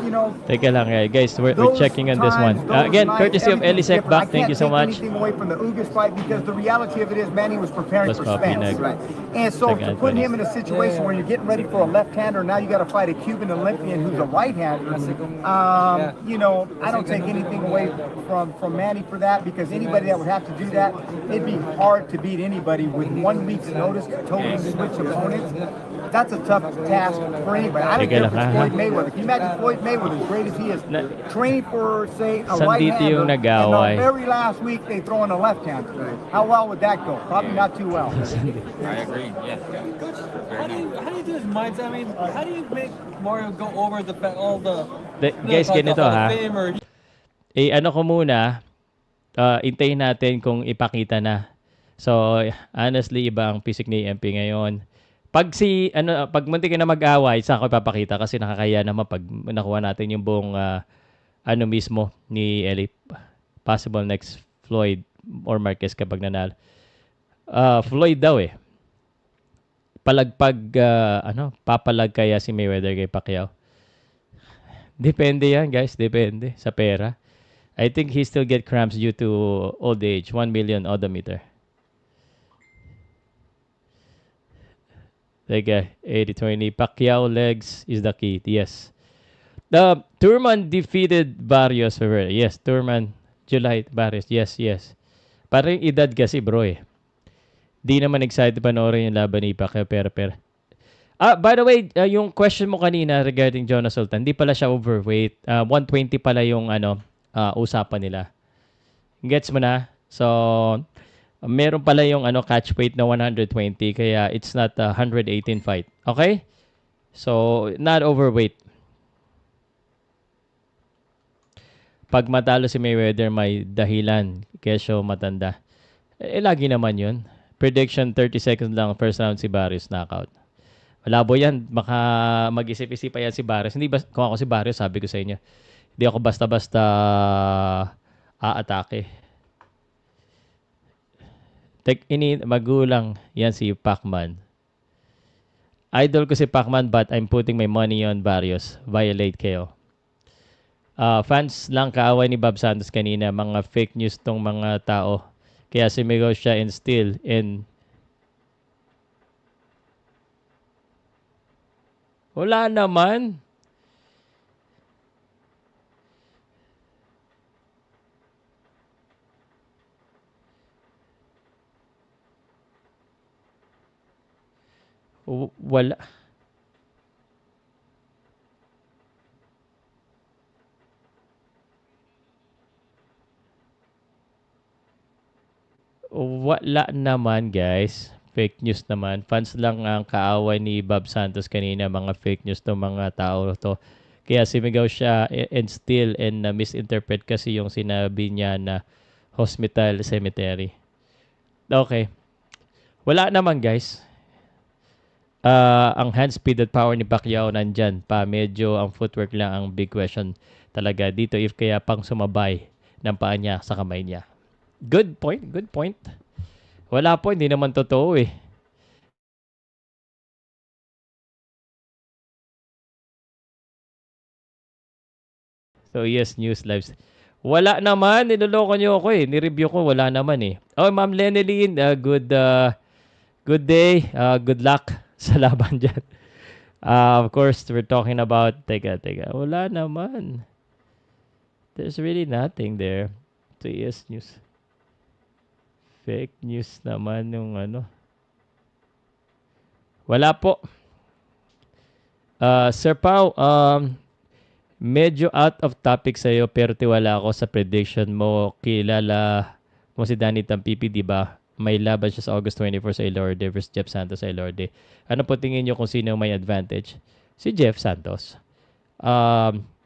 Teka lang, guys. We're those checking on this times, one. those Again, nights, courtesy of Eli everything's different. Sekbak. Thank you so I much. can't take anything away from the Ugas fight because the reality of it is Manny was preparing Mas for copy Spence. nag- And so Teka, to put him Anthony. in a situation where you're getting ready for a left-hander, now you got to fight a Cuban Olympian who's a right-hander. I don't take anything away from Manny for that because anybody that would have to do that, it'd be hard to beat anybody with 1 week's notice to totally switch opponents. That's a tough task for anybody. I don't Teka care if lang, it's Floyd Mayweather. Can you imagine Floyd Mayweather, as great as he is, training for, say, a Sandito right-hander, yung and nag-away. the very last week they throw in a left-hander. How well would that go? Probably not too well. I agree. Yeah. How do you do his mindset? I mean, how do you make Mario go over all the Guys, ganito Hall ha. of Fame or Ano ko muna, intayin natin kung ipakita na. So, honestly, iba ang physique ni MP ngayon. Pag munti ka na mag-away, saan ko ipapakita kasi nakakaya naman pag nakuha natin yung buong mismo ni Eli. Possible next Floyd or Marquez kapag nanalo. Floyd daw papalag kaya si Mayweather kay Pacquiao. Depende yan, guys. Depende sa pera. I think he still get cramps due to old age. 1 million odometer. Teka, 80-20. Pacquiao legs is the key. Yes. The Turman defeated Barrios. Yes, Turman. July Barrios. Yes. Parang edad kasi bro Di naman excited panoorin yung laban ni Pacquiao pero. By the way, yung question mo kanina regarding Jonas Sultan, di pala siya overweight. 120 pala yung usapan nila. Gets mo na? So, meron pala yung catch weight na 120 kaya it's not a 118 fight. Okay? So, not overweight. Pag matalo si Mayweather, may dahilan. Kesyo matanda. Lagi naman yun. Prediction, 30 seconds lang. First round si Barrios knockout. Malabo yan. Baka mag-isip-isip pa yan si Barrios. Hindi ba, kung ako si Barrios, sabi ko sa inyo, hindi ako basta-basta aatake. Magulang yan si Pacman. Idol ko si Pacman but I'm putting my money on Barrios. Violate kayo. Fans lang kaaway ni Bob Santos kanina. Mga fake news tong mga tao. Kaya sumigaw siya and still wala naman. Wala. Wala naman, guys. Fake news naman. Fans lang ang kaaway ni Bob Santos kanina. Mga fake news to mga tao to. Kaya sumigaw siya and still misinterpret kasi yung sinabi niya na hospital, cemetery. Okay. Wala naman, guys. Ang hand speed at power ni Pacquiao nandyan pa. Medyo ang footwork lang ang big question talaga dito if kaya pang sumabay ng paa niya sa kamay niya. Good point. Wala po, hindi naman totoo So yes, news lives. Wala naman, niloloko niyo ako Ni-review ko, wala naman Oh, Ma'am Lenelyn, good day. Good luck sa laban dyan. Of course, we're talking about, teka, wala naman. There's really nothing there. So yes, news. Fake news naman yung ano. Wala po. Sir Pau, medyo out of topic sa'yo pero tiwala ako sa prediction mo. Kilala mo si Danny Tampipi, di ba? May laban siya sa August 24 sa Ilorde versus Jeff Santos sa Ilorde. Ano po tingin nyo kung sino may advantage? Si Jeff Santos.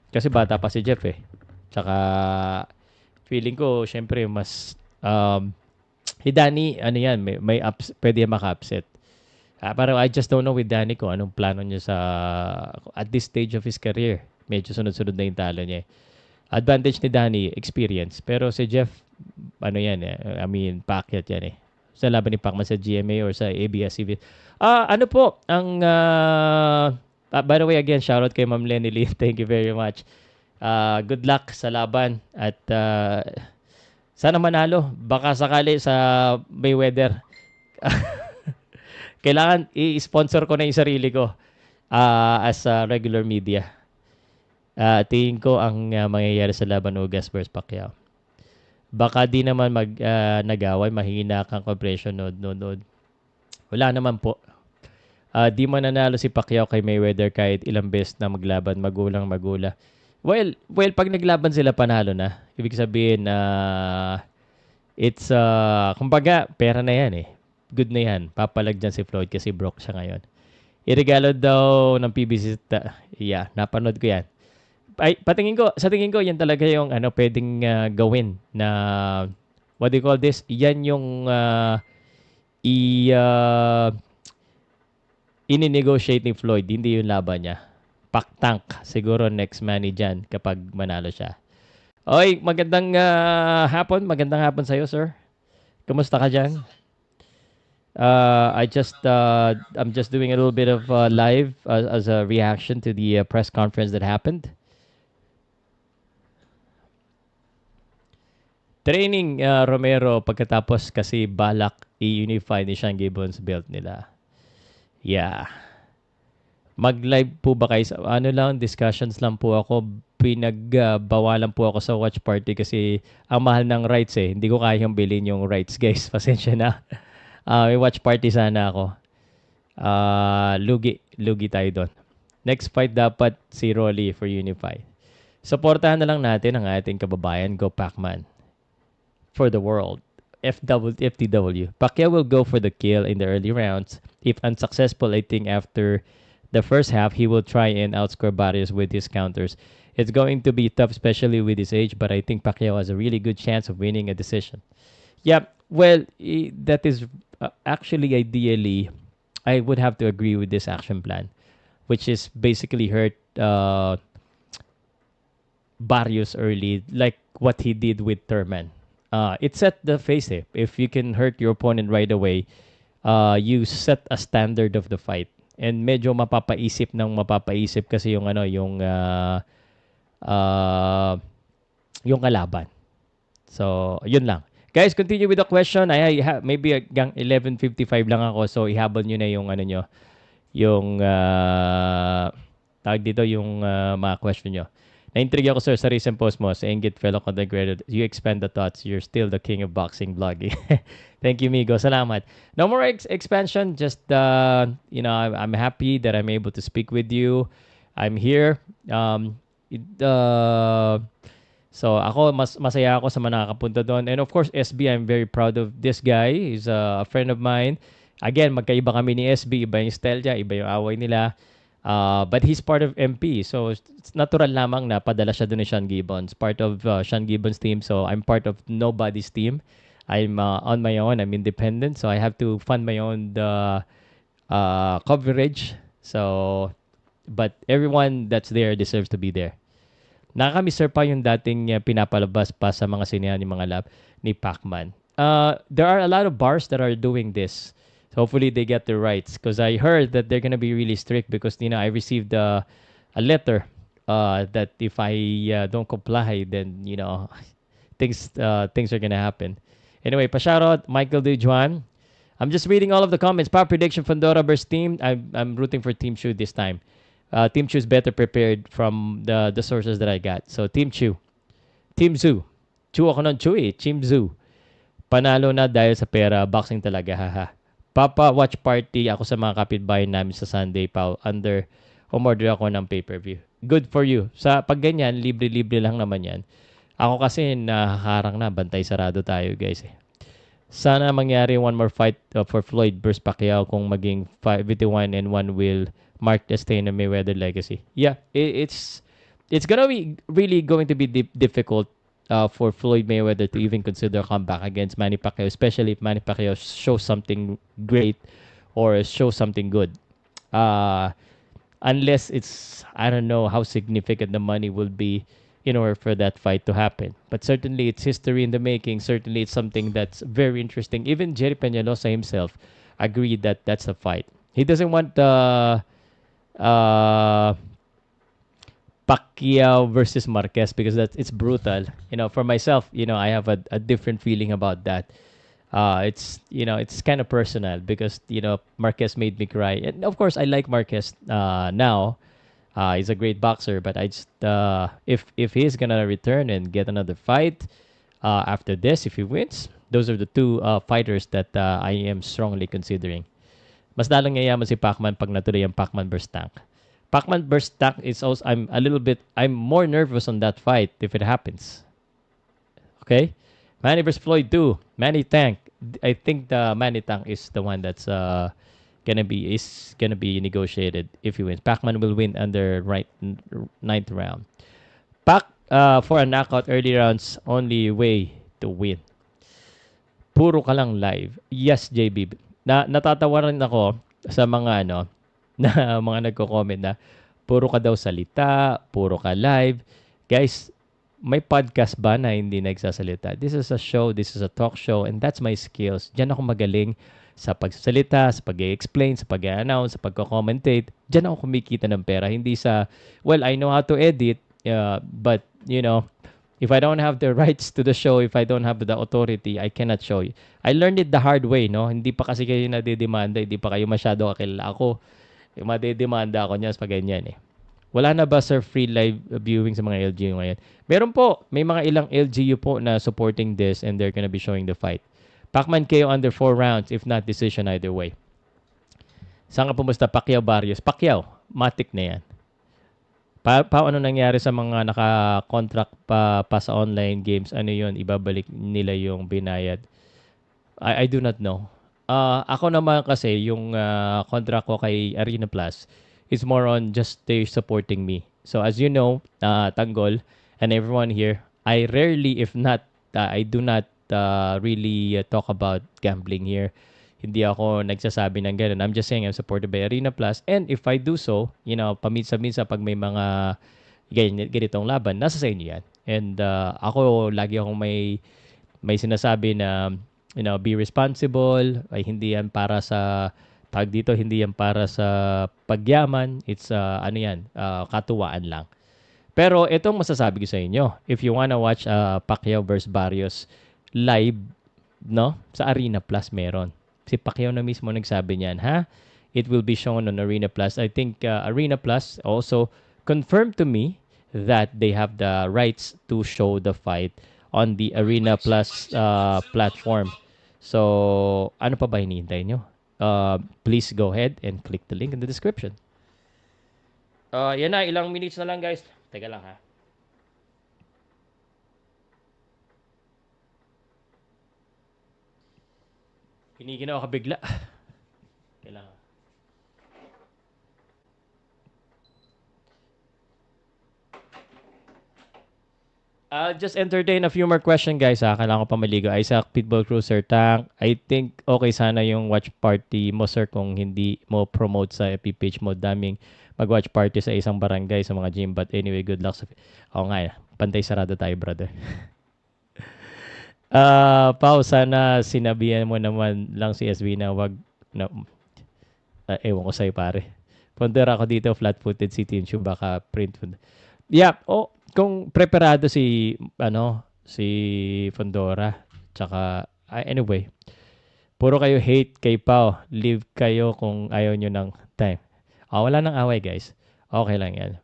Kasi bata pa si Jeff eh. Tsaka feeling ko, syempre, mas si Danny, ano yan, pwede maka-upset. Parang I just don't know with Danny kung anong plano niya at this stage of his career. Medyo sunod-sunod na yung talo niya. Advantage ni Danny, experience. Pero si Jeff, ano yan eh, paakyat yan eh. Sa laban ni Pacman sa GMA or sa ABS-CBN. Ano po, by the way, again, shoutout kay Ma'am Lenny Lee. Thank you very much. Good luck sa laban at sana manalo. Baka sakali sa Mayweather. Kailangan i-sponsor ko na yung sarili ko as a regular media. Tingin ko ang mangyayari sa laban Ugas versus Pacquiao. Baka di naman nag-away, mahina kang compression nod. Wala naman po. Di mananalo si Pacquiao kay Mayweather kahit ilang beses na maglaban, magula. Well, pag naglaban sila panalo na. Ibig sabihin na it's kumbaga pera na yan eh. Good na yan. Papalag dyan si Floyd kasi broke siya ngayon. Iregalo daw ng PBC. Yeah, napanood ko yan. Sa tingin ko, yan talaga yung pwedeng gawin na, what do you call this? Yan yung ini-negotiate ni Floyd, hindi yung laban niya. Paktank, siguro next Manny dyan kapag manalo siya. Oy, magandang hapon sa'yo, sir. Kumusta ka dyan? I'm just doing a little bit of live as a reaction to the press conference that happened. Training Romero pagkatapos kasi balak i-unify ni Sean Gibbons belt nila. Yeah. Mag-live po ba kayo? Discussions lang po ako. Pinagbawalan po ako sa watch party kasi ang mahal ng rights eh. Hindi ko kayang bilhin yung rights, guys. Pasensya na. May watch party sana ako. Lugi tayo doon. Next fight dapat si Rolly for Unify. Supportahan na lang natin ang ating kababayan, Go Pacman. For the world. FTW. Pacquiao will go for the kill in the early rounds. If unsuccessful, I think after the first half, he will try and outscore Barrios with his counters. It's going to be tough, especially with his age, but I think Pacquiao has a really good chance of winning a decision. Yeah, well, that is actually, ideally, I would have to agree with this action plan, which is basically hurt Barrios early, like what he did with Thurman. It set the face eh. If you can hurt your opponent right away, you set a standard of the fight. And medyo mapapaisip kasi yung yung kalaban. So, yun lang. Guys, continue with the question. Maybe hanggang 11:55 lang ako, so ihabol nyo na yung yung tawag dito yung mga question nyo. Na-intrigue ako, sir, sa recent post mo sa Ingit fellow content creator. You expand the thoughts. You're still the king of boxing vlogging. Thank you, Migo. Salamat. No more expansion. Just, I'm happy that I'm able to speak with you. I'm here. So, ako, masaya ako sa mga nakakapunta doon. And of course, SB, I'm very proud of this guy. He's a friend of mine. Again, magkaiba kami ni SB. Iba yung style niya, iba yung away nila. But he's part of MP. So, it's natural lamang na padala siya doon ni Sean Gibbons. Part of Sean Gibbons' team. So, I'm part of nobody's team. I'm on my own. I'm independent. So, I have to fund my own coverage. So, but everyone that's there deserves to be there. Nakakamiss, sir, pa yung dating pinapalabas pa sa mga sinehan yung mga lab ni Pacman. There are a lot of bars that are doing this. So hopefully they get the rights, because I heard that they're gonna be really strict because I received a letter that if I don't comply, then things are gonna happen. Anyway, pa-shoutout Michael De Juan. I'm just reading all of the comments. Power prediction Fandora versus Team. I'm rooting for Team Chu this time. Team Chu is better prepared from the sources that I got. So Team Chu. Team Zoo. Chu ako nun, Chu eh. Team Zoo. Panalo na dahil sa pera. Boxing talaga, haha. Papa watch party ako sa mga kapitbahay namin sa Sunday, Pao. Umorder ako ng pay-per-view. Good for you. Sa pag ganyan, libre-libre lang naman yan. Ako kasi nakakarang na. Bantay sarado tayo, guys. Sana mangyari one more fight for Floyd versus Pacquiao kung maging 51 and 1 will mark the stain of Mayweather legacy. Yeah, it's gonna be really going to be difficult for Floyd Mayweather to even consider a comeback against Manny Pacquiao, especially if Manny Pacquiao shows something great or shows something good. Unless it's, I don't know how significant the money will be in order for that fight to happen. But certainly it's history in the making. Certainly it's something that's very interesting. Even Jerry Peñalosa himself agreed that that's a fight. He doesn't want the Pacquiao versus Marquez because it's brutal. For myself, I have a different feeling about that. It's kind of personal because Marquez made me cry, and of course I like Marquez now. He's a great boxer, but I just if he's gonna return and get another fight after this, if he wins, those are the two fighters that I am strongly considering. Mas lalong yayaman si Pacman pag natuloy ang Pacman versus Tank. Pacman versus Tank is also I'm more nervous on that fight if it happens. Okay, Manny versus Floyd too. Manny Tank. I think the Manny Tank is the one that's gonna be negotiated if he wins. Pacman will win under ninth round. Pac for a knockout early rounds only way to win. Puro ka lang live. Yes, JB. Natatawa rin ako sa mga na mga nagko-comment na puro ka daw salita, puro ka live. Guys, may podcast ba na hindi nagsasalita? This is a show, this is a talk show, and that's my skills. Diyan ako magaling sa pagsasalita, sa pag-explain, sa pag-announce, sa pag-commentate. Diyan ako kumikita ng pera. Hindi sa, well, I know how to edit, but, if I don't have the rights to the show, if I don't have the authority, I cannot show you. I learned it the hard way, no? Hindi pa kasi kayo nadidemanda, hindi pa kayo masyado kakilala ako. Madidemanda ako niya sa ganyan eh. Wala na ba, sir, free live viewing sa mga LGU ngayon? Meron po. May mga ilang LGU po na supporting this and they're gonna be showing the fight. Pacman KO under 4 rounds, if not decision either way. Saan ka pumusta? Pacquiao, Barrios. Pacquiao, matik na yan. Ano nangyari sa mga naka-contract pa sa online games? Ano yun? Ibabalik nila yung binayad? I do not know. Ako naman kasi, yung contract ko kay Arena Plus is more on just they supporting me. So as you know, Tanggol and everyone here, I rarely, if not, I do not really talk about gambling here. Hindi ako nagsasabi ng ganun. I'm just saying I'm supported by Arena Plus. And if I do so, paminsan-minsan pag may mga ganitong laban, nasa sa inyo yan. And ako, lagi akong may sinasabi na, be responsible. Ay, hindi yan para sa, hindi yan para sa pagyaman. It's, katuwaan lang. Pero itong masasabi ko sa inyo, if you wanna watch Pacquiao versus Barrios live, sa Arena Plus meron. Si Pacquiao na mismo nagsabi niyan, ha? It will be shown on Arena Plus. I think Arena Plus also confirmed to me that they have the rights to show the fight on the Arena Plus platform. So, ano pa ba hinihintay nyo? Please go ahead and click the link in the description. Yan na, ilang minutes na lang guys. Teka lang ha. Hiniginaw ako bigla. Kailangan. I'll just entertain a few more questions, guys. Kailangan ko pa maligo. Isaac, Pitbull Cruiser, Tank. I think okay sana yung watch party mo, sir, kung hindi mo promote sa FB page mo. Daming mag-watch party sa isang barangay sa mga gym. But anyway, good luck. Oo nga, pantay sarado tayo, brother. Pau, sana sinabihan mo naman lang si SB na wag ewan ko sa'yo pare. Pondera ako dito, flat-footed si Tinshu, baka print food. Yeah, kung preparado si Fondora, tsaka anyway, puro kayo hate kay Pau. Leave kayo kung ayaw nyo ng time. Wala nang away guys. Okay lang yan.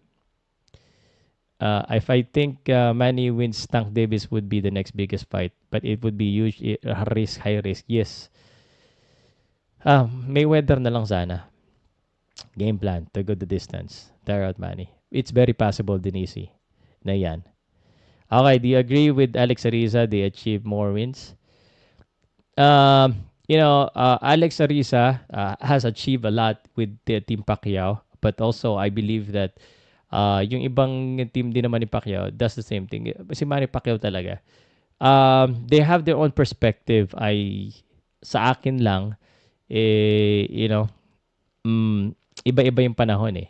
If I think Manny wins, Tank Davis would be the next biggest fight. but it would be huge risk, high risk. Yes. Mayweather na lang sana. Game plan to go the distance. Tire out Manny. It's very possible, Denise, na yan. Okay, do you agree with Alex Ariza? They achieve more wins. Alex Ariza has achieved a lot with the Team Pacquiao, but also I believe that yung ibang team din naman ni Pacquiao does the same thing. Si Manny Pacquiao talaga. They have their own perspective. Sa akin lang, iba-iba yung panahon eh.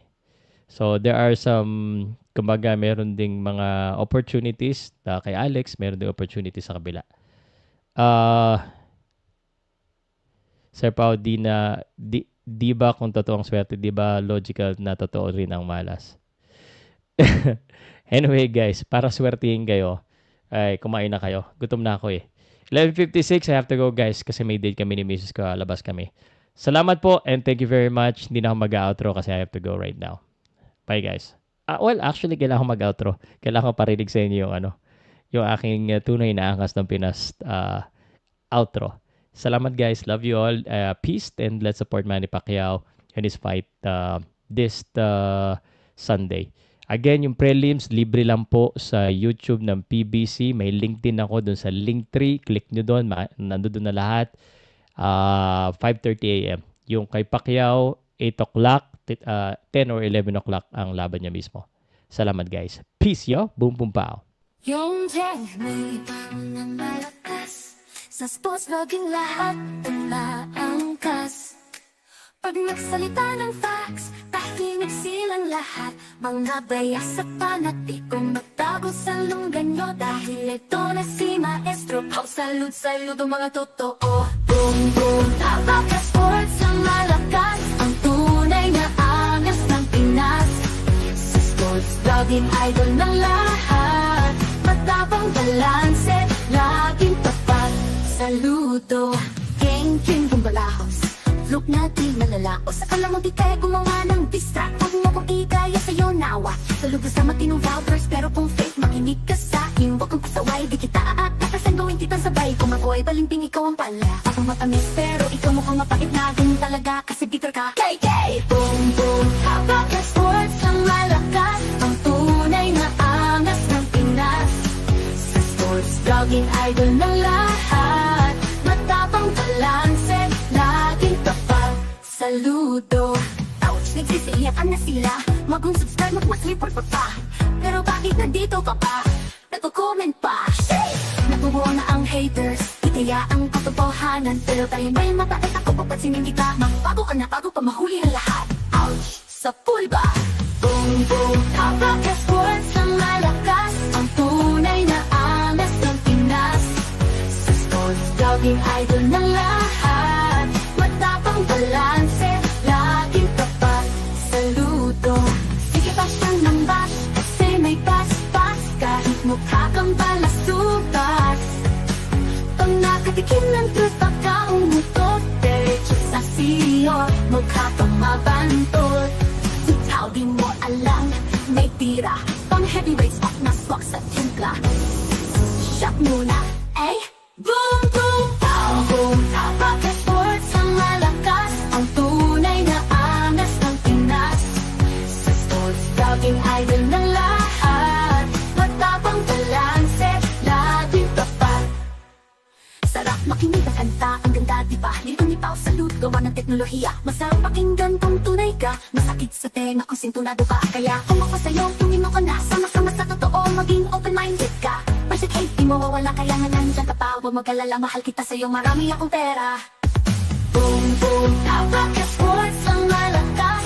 So there are some, kumbaga meron ding mga opportunities kay Alex, meron ding opportunities sa kabila. Sir Pao, di ba kung totoong swerte, di ba logical na totoo rin ang malas? Anyway guys, para swertihin kayo, ay kumain na kayo. Gutom na ako eh. 11:56, I have to go guys kasi may date kami ni Mrs. ko, labas kami. Salamat po and thank you very much. Hindi na ako mag-outro kasi I have to go right now. Bye guys. Well, actually kailangan ko mag-outro. Kailangan ko parinig sa inyo yung aking tunay na angkas ng Pinas outro. Salamat guys. Love you all. Peace and let's support Manny Pacquiao in his fight this Sunday. Again, yung prelims, libre lang po sa YouTube ng PBC. May link din ako dun sa Linktree. Click nyo doon. Nandun na lahat. 5:30 a.m. Yung kay Pacquiao, 8 o'clock, 10 or 11 o'clock ang laban niya mismo. Salamat guys. Peace yo. Boom boom pow. Yung may ng malakas sa sports, laging lahat ang naangkas. Pag nagsalita ng facts, tahinig silang lahat. Mga bayas at panatikong magtago sa lunggan nyo. Dahil ito na si Maestro Pow Salud, saludo mga totoo. Boom boom, Powcast Sports ang malakas, ang tunay na angas ng Pinas. Sa sports, laging idol ng lahat. Matapang balanse, laging tapat. Saludo, king bumbalahos. Look natin malalaos. Akala mo di tayo gumawa ng distract. Huwag mo kong igaya sa'yo nawa. Salubos sa matinong vouchers, pero kung fake, makinig ka sa'kin. Huwag kang pasaway, di kita aatasan. Gawin kita sabay. Kung ako'y balimbing, ikaw ang pala. Ako matamis, pero ikaw mukhang mapait na. Ganun talaga, kasi bitter ka. KK! Boom, boom, Powcast Sports ang malakas. Ang tunay na angas ng Pinas. Sa sports, vlogging idol ng lahat. Matapang balanse, laging tapat. Saludo. Ouch, nagsisiliakan na sila. Mag-subscribe, mag-report pa. Pero bakit nandito ka pa? Nagko-comment pa. Nabubuo na ang haters. Itaya ang katotohanan. Pero tayo may mapait ako papansinin kita. Magbago ka na bago pa mahuli ang lahat. Ouch, sa pool ba? Boom, boom, Powcast Sports ang malakas. Ang tunay na angas ng Pinas. Sa sports, vlogging idol ng lahat. Matapang balanse, laging tapat. Saludo. Sige bash lang ng bash, kasi may pas-pas. Kahit mukha kang balasutas. Pag nakatikim ng truth, pagka umutot. Diretso sa siyo, mukha kang mabantot. Sutaw di mo alam, may tira. Pang heavyweights, wag na swak sa timpla. Shot muna, eh? Boom, boom, pow, boom. Powcast Sports ang malakas. Ang tunay na angas ng Pinas. Sa sports, vlogging idol ng lahat. Matapang balanse, laging tapat. Sarap makinig ang kanta, ang ganda diba? Nito ni Pow Salud, gawa ng teknolohiya. Masarap pakinggan kung tunay ka. Masakit sa tenga kung sintunado ka. Kaya kung ako sa'yo, tumino ka na. Sama-sama sa totoo, maging open-minded ka. Pansit hate, di mawawala, kaya nga nandyan ka pa. Huwag mag-alala, mahal kita sa'yo, marami akong pera. Boom, boom, Powcast Sports ang malakas.